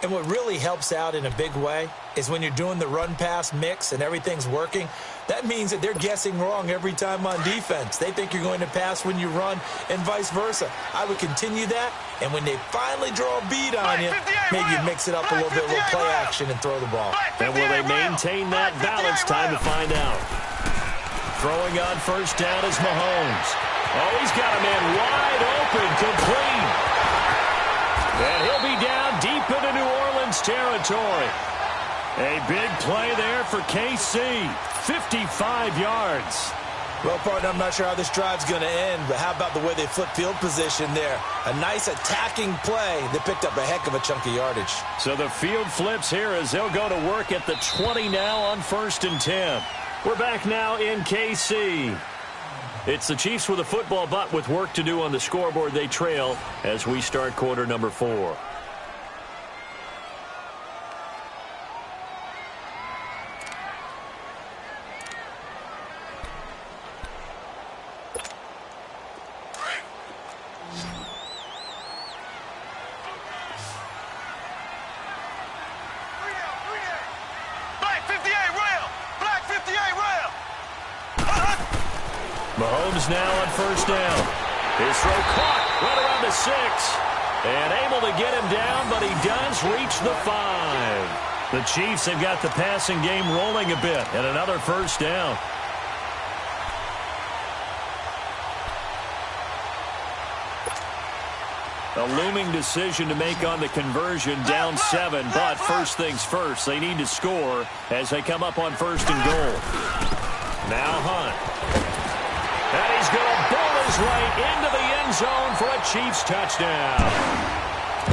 And what really helps out in a big way is when you're doing the run-pass mix and everything's working, that means that they're guessing wrong every time on defense. They think you're going to pass when you run and vice versa. I would continue that, and when they finally draw a beat on you, maybe you mix it up a little bit, a little play action, and throw the ball. And will they maintain that balance? Time to find out. Throwing on 1st down is Mahomes. Oh, he's got a man wide open, complete. And he'll be down deep into New Orleans territory. A big play there for KC. 55 yards. Well, partner, I'm not sure how this drive's going to end, but how about the way they flip field position there? A nice attacking play that picked up a heck of a chunk of yardage. So the field flips here as they'll go to work at the 20 now on 1st and 10. We're back now in KC. It's the Chiefs with a football, but with work to do on the scoreboard, they trail as we start quarter number 4. Mahomes now on 1st down. His throw caught right around the 6. And able to get him down, but he does reach the 5. The Chiefs have got the passing game rolling a bit. And another 1st down. A looming decision to make on the conversion, down 7. But first things first, they need to score as they come up on 1st and goal. Now Hunt. And he's going to bowl his way into the end zone for a Chiefs touchdown.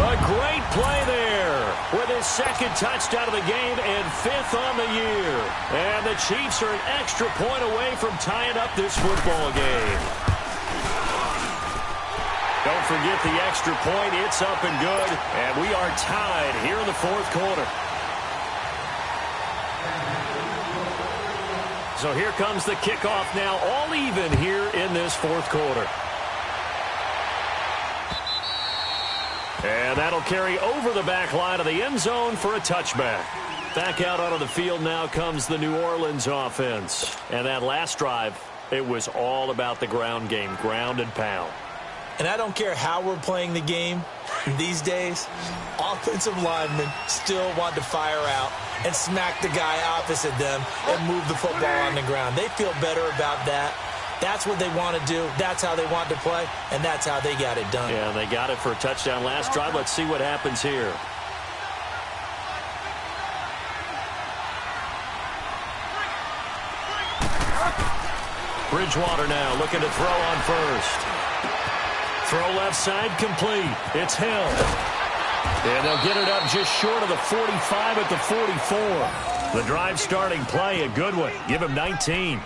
A great play there with his 2nd touchdown of the game and 5th on the year. And the Chiefs are an extra point away from tying up this football game. Don't forget the extra point. It's up and good. And we are tied here in the 4th quarter. So here comes the kickoff now, all even here in this 4th quarter. And that'll carry over the back line of the end zone for a touchback. Back out onto the field now comes the New Orleans offense. And that last drive, it was all about the ground game, ground and pound. And I don't care how we're playing the game these days, offensive linemen still want to fire out and smack the guy opposite them and move the football on the ground. They feel better about that. That's what they want to do. That's how they want to play, and that's how they got it done. Yeah, they got it for a touchdown last drive. Let's see what happens here. Bridgewater now looking to throw on first. Throw left side complete. It's Hill. And they'll get it up just short of the 45 at the 44. The drive starting play, a good one. Give him 19.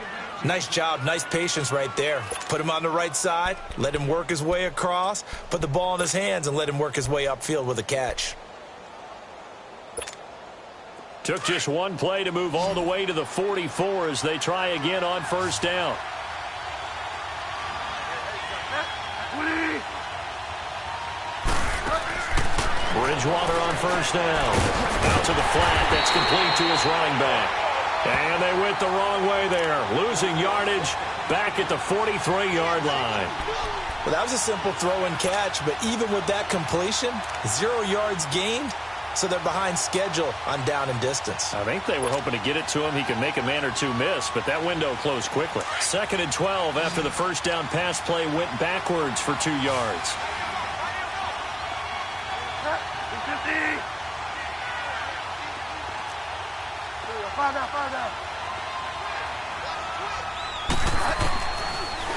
Nice job, nice patience right there. Put him on the right side, let him work his way across, put the ball in his hands, and let him work his way upfield with a catch. Took just one play to move all the way to the 44 as they try again on first down. Bridgewater on first down. Out to the flat. That's complete to his running back. And they went the wrong way there. Losing yardage back at the 43-yard line. Well, that was a simple throw and catch, but even with that completion, 0 yards gained, so they're behind schedule on down and distance. I think they were hoping to get it to him. He could make a man or two miss, but that window closed quickly. 2nd and 12 after the first down pass play went backwards for 2 yards.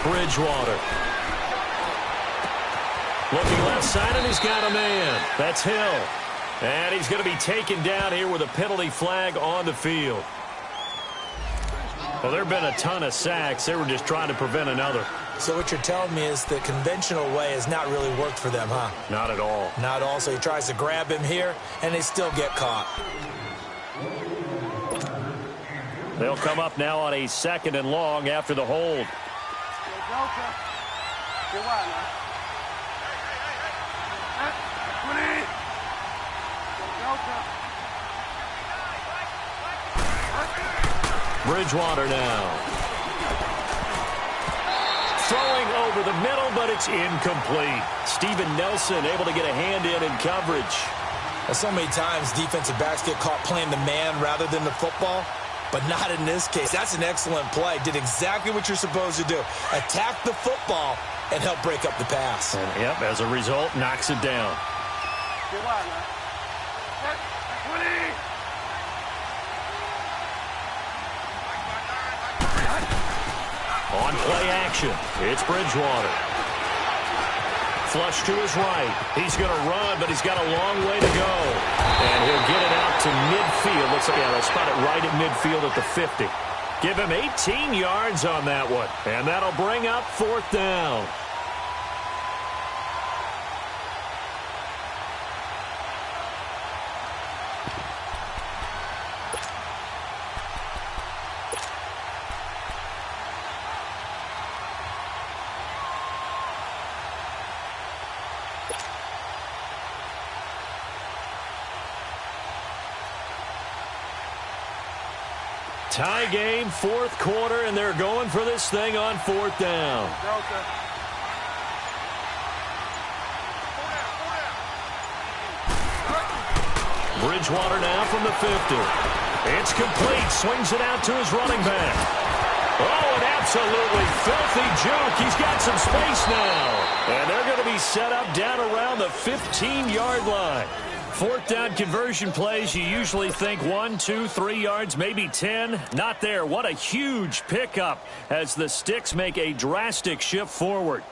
Bridgewater. Looking left side, and he's got a man. That's Hill. And he's going to be taken down here with a penalty flag on the field. Well, there have been a ton of sacks. They were just trying to prevent another. So what you're telling me is the conventional way has not really worked for them, huh? Not at all. Not at all. So he tries to grab him here, and they still get caught. They'll come up now on a 2nd and long after the hold. Bridgewater now. Throwing over the middle, but it's incomplete. Steven Nelson able to get a hand in coverage. So many times defensive backs get caught playing the man rather than the football, but not in this case. That's an excellent play. Did exactly what you're supposed to do. Attack the football and help break up the pass. And, yep, as a result, knocks it down. On play action, it's Bridgewater. Flush to his right. He's going to run, but he's got a long way to go. And he'll get it out to midfield. Looks like, yeah, they'll spot it right at midfield at the 50. Give him 18 yards on that one. And that'll bring up 4th down. Tie game, 4th quarter, and they're going for this thing on 4th down. Bridgewater now from the 50. It's complete. Swings it out to his running back. Oh, an absolutely filthy juke. He's got some space now. And they're going to be set up down around the 15-yard line. 4th down conversion plays, you usually think 1, 2, 3 yards, maybe 10. Not there. What a huge pickup as the Sticks make a drastic shift forward.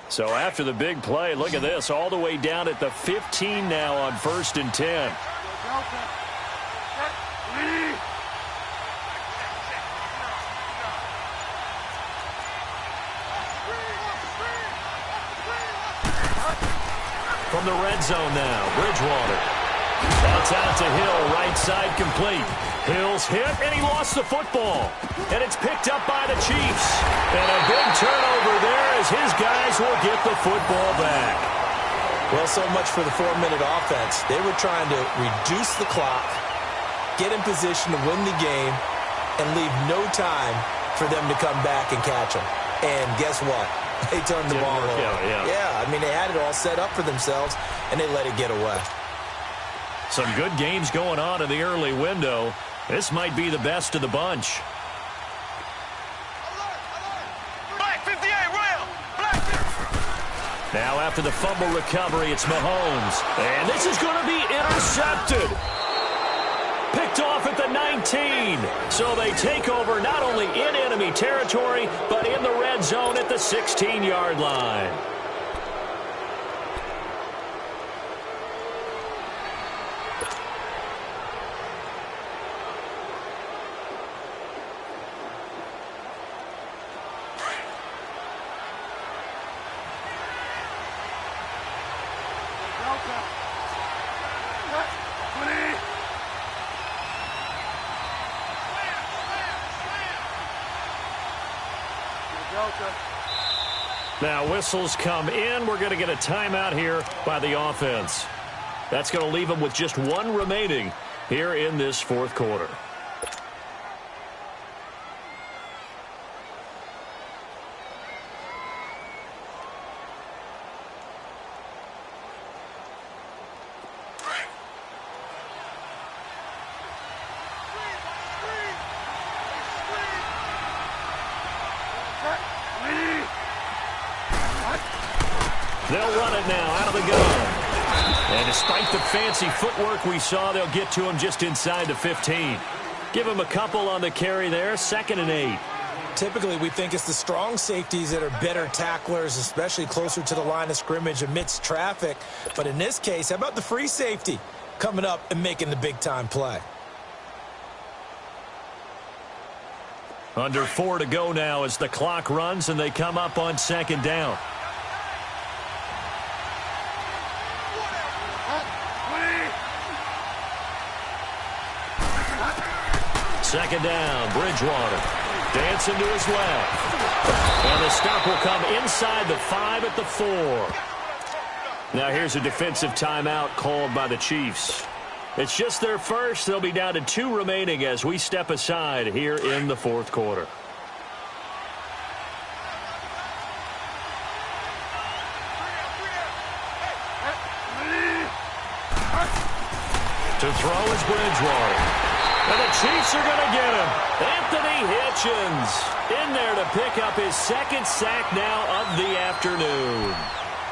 So after the big play, look at this, all the way down at the 15 now on 1st and 10. From the red zone now, Bridgewater. That's out to Hill, right side complete. Hill's hit, and he lost the football. And it's picked up by the Chiefs. And a big turnover there as his guys will get the football back. Well, so much for the 4-minute offense. They were trying to reduce the clock, get in position to win the game, and leave no time for them to come back and catch them. And guess what? They turned the ball over. Yeah, I mean, they had it all set up for themselves, and they let it get away. Some good games going on in the early window. This might be the best of the bunch. Black 58, rail! Black 50. Now after the fumble recovery, it's Mahomes. And this is going to be intercepted. Picked off at the 19. So they take over not only in enemy territory, but in the red zone at the 16-yard line. Now whistles come in. We're going to get a timeout here by the offense. That's going to leave them with just one remaining here in this fourth quarter. They'll run it now out of the gun. And despite the fancy footwork we saw, they'll get to him just inside the 15. Give him a couple on the carry there, 2nd and 8. Typically, we think it's the strong safeties that are better tacklers, especially closer to the line of scrimmage amidst traffic. But in this case, how about the free safety coming up and making the big-time play? Under 4 to go now as the clock runs and they come up on 2nd down. Second down, Bridgewater. Dancing to his left. And the stop will come inside the 5 at the 4. Now here's a defensive timeout called by the Chiefs. It's just their first. They'll be down to 2 remaining as we step aside here in the fourth quarter. To throw is Bridgewater. And the Chiefs are going to get him. Anthony Hitchens in there to pick up his 2nd sack now of the afternoon.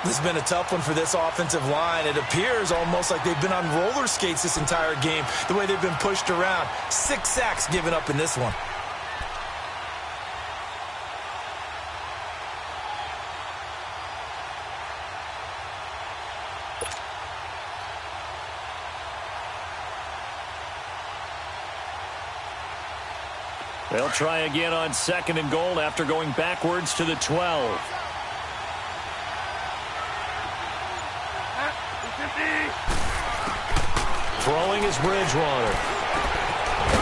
This has been a tough one for this offensive line. It appears almost like they've been on roller skates this entire game, the way they've been pushed around. 6 sacks given up in this one. They'll try again on 2nd and goal after going backwards to the 12. Throwing is Bridgewater.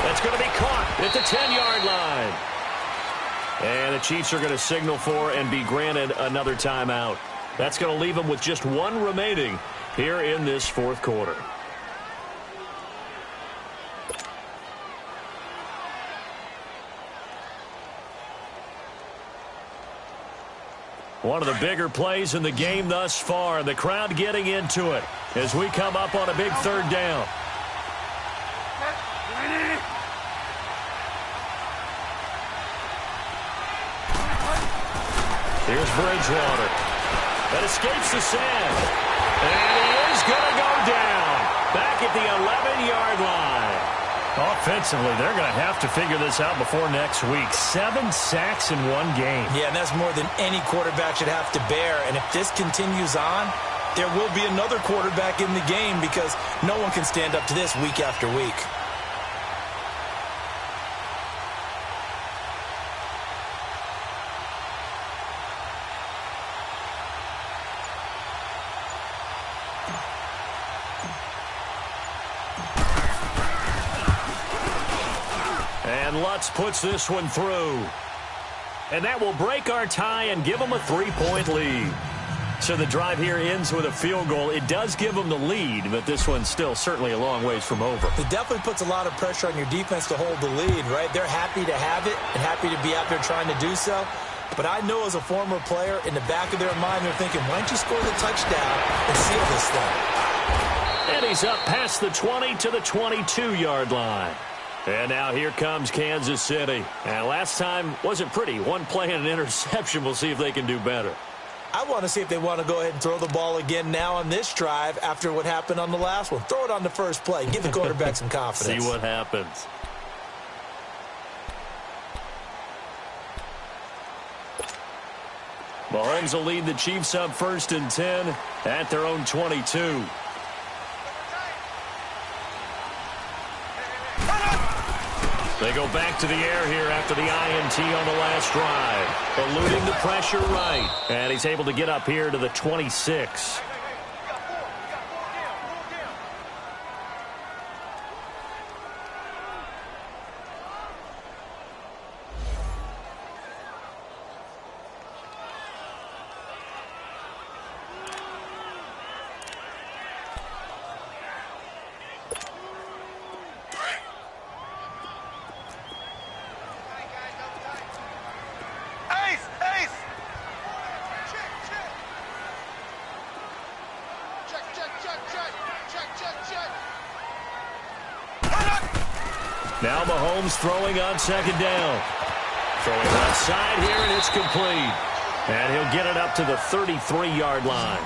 That's going to be caught at the 10-yard line. And the Chiefs are going to signal for and be granted another timeout. That's going to leave them with just 1 remaining here in this fourth quarter. One of the bigger plays in the game thus far. The crowd getting into it as we come up on a big 3rd down. Here's Bridgewater. That escapes the sand. And he is going to go down. Back at the 11-yard line. Offensively, they're going to have to figure this out before next week. 7 sacks in one game. Yeah, and that's more than any quarterback should have to bear. And if this continues on, there will be another quarterback in the game because no one can stand up to this week after week. And Lutz puts this one through. And that will break our tie and give them a 3-point lead. So the drive here ends with a field goal. It does give them the lead, but this one's still certainly a long ways from over. It definitely puts a lot of pressure on your defense to hold the lead, right? They're happy to have it and happy to be out there trying to do so. But I know as a former player, in the back of their mind, they're thinking, why don't you score the touchdown and seal this thing? And he's up past the 20 to the 22-yard line. And now here comes Kansas City. And last time wasn't pretty. One play and an interception. We'll see if they can do better. I want to see if they want to go ahead and throw the ball again now on this drive after what happened on the last one. Throw it on the first play. Give the quarterback some confidence. See what happens. Mahomes will lead the Chiefs up 1st and 10 at their own 22. They go back to the air here after the INT on the last drive. Eluding the pressure right. And he's able to get up here to the 26. Now Mahomes throwing on 2nd down. Throwing left side here, and it's complete. And he'll get it up to the 33-yard line.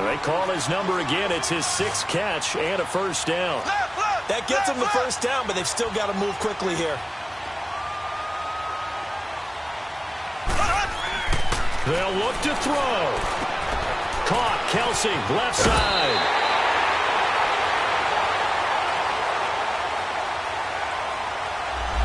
They call his number again. It's his 6th catch and a 1st down. That gets him the 1st down, but they've still got to move quickly here. They'll look to throw. Caught. Kelsey, left side.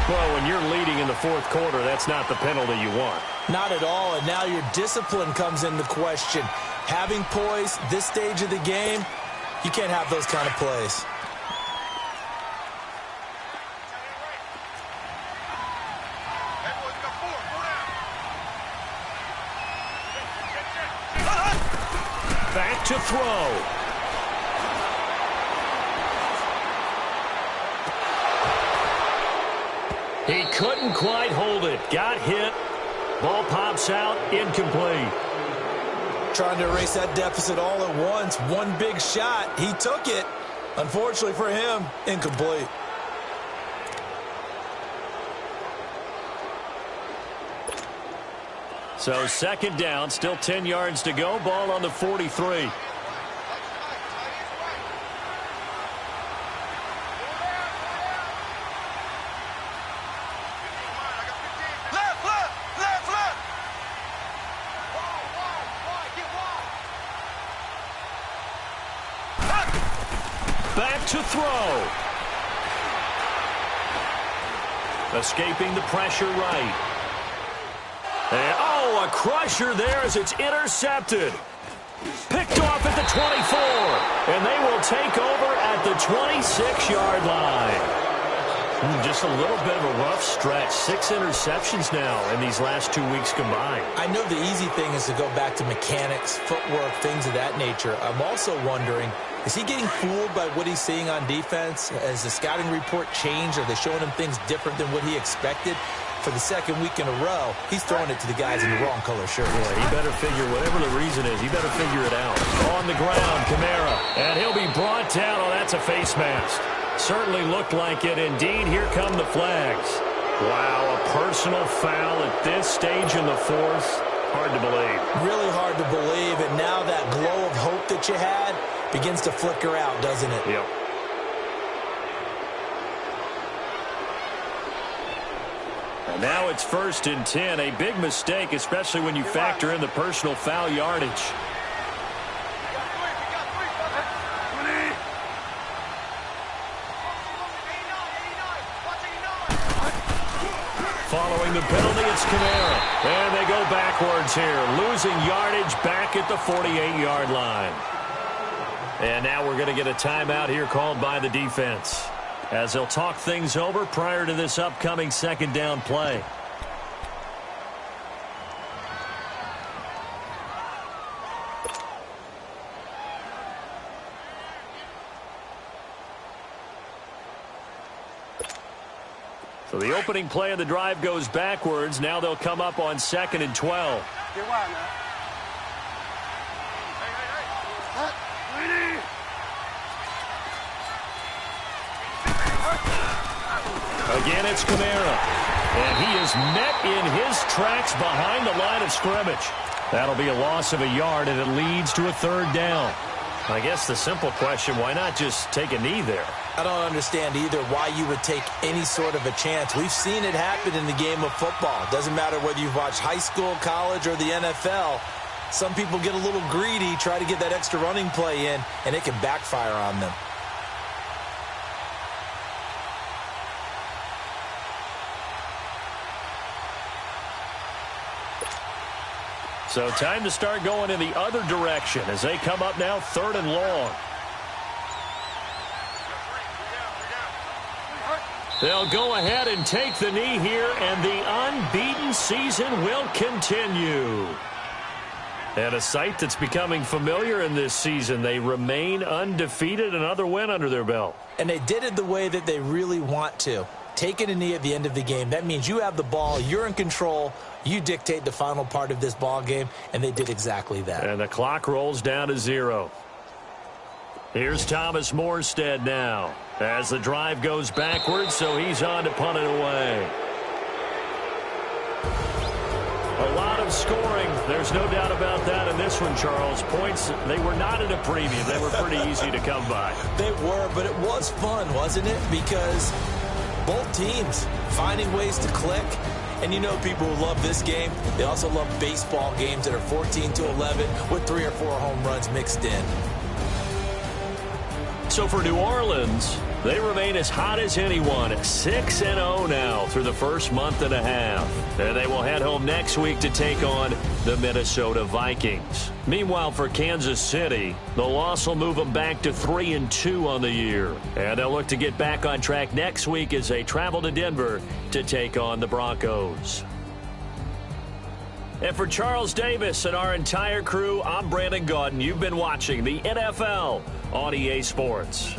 Well, when you're leading in the 4th quarter, that's not the penalty you want. Not at all, and now your discipline comes into question. Having poise this stage of the game, you can't have those kind of plays. Back to throw. He couldn't quite hold it. Got hit. Ball pops out. Incomplete. Trying to erase that deficit all at once. One big shot. He took it. Unfortunately for him, incomplete. So 2nd down. Still 10 yards to go. Ball on the 43. Back to throw. Escaping the pressure right. And, oh, a crusher there as it's intercepted. Picked off at the 24. And they will take over at the 26-yard line. Just a little bit of a rough stretch. 6 interceptions now in these last 2 weeks combined. I know the easy thing is to go back to mechanics, footwork, things of that nature. I'm also wondering, is he getting fooled by what he's seeing on defense? Has the scouting report changed? Are they showing him things different than what he expected? For the 2nd week in a row, he's throwing it to the guys in the wrong color shirt. Yeah, he better figure, whatever the reason is, he better figure it out. On the ground, Kamara. And he'll be brought down. Oh, that's a face mask. Certainly looked like it. Indeed, here come the flags. Wow, a personal foul at this stage in the 4th. Hard to believe. Really hard to believe, and now that glow of hope that you had begins to flicker out, doesn't it? Yep. And now it's 1st and 10. A big mistake, especially when you factor in the personal foul yardage. Following the penalty, it's Kamara. And they go backwards here, losing yardage back at the 48-yard line. And now we're going to get a timeout here called by the defense, as they'll talk things over prior to this upcoming 2nd down play. So the opening play of the drive goes backwards. Now they'll come up on 2nd and 12. Get wide, man. Again, it's Kamara. And he is met in his tracks behind the line of scrimmage. That'll be a loss of a yard, and it leads to a 3rd down. I guess the simple question, why not just take a knee there? I don't understand either why you would take any sort of a chance. We've seen it happen in the game of football. Doesn't matter whether you've watched high school, college, or the NFL. Some people get a little greedy, try to get that extra running play in, and it can backfire on them. So time to start going in the other direction as they come up now 3rd and long. They'll go ahead and take the knee here, and the unbeaten season will continue. And a sight that's becoming familiar in this season. They remain undefeated, another win under their belt. And they did it the way that they really want to. Taking a knee at the end of the game. That means you have the ball, you're in control, you dictate the final part of this ball game, and they did exactly that. And the clock rolls down to 0. Here's Thomas Morstead now as the drive goes backwards, so he's on to punt it away. A lot of scoring. There's no doubt about that in this one, Charles. Points, they were not at a premium. They were pretty easy to come by. They were, but it was fun, wasn't it? Because both teams finding ways to click. And you know people who love this game, they also love baseball games that are 14-11 with 3 or 4 home runs mixed in. So for New Orleans, they remain as hot as anyone, 6-0 now through the first month and a half. And they will head home next week to take on the Minnesota Vikings. Meanwhile, for Kansas City, the loss will move them back to 3-2 on the year. And they'll look to get back on track next week as they travel to Denver to take on the Broncos. And for Charles Davis and our entire crew, I'm Brandon Gaudin. You've been watching the NFL on EA Sports.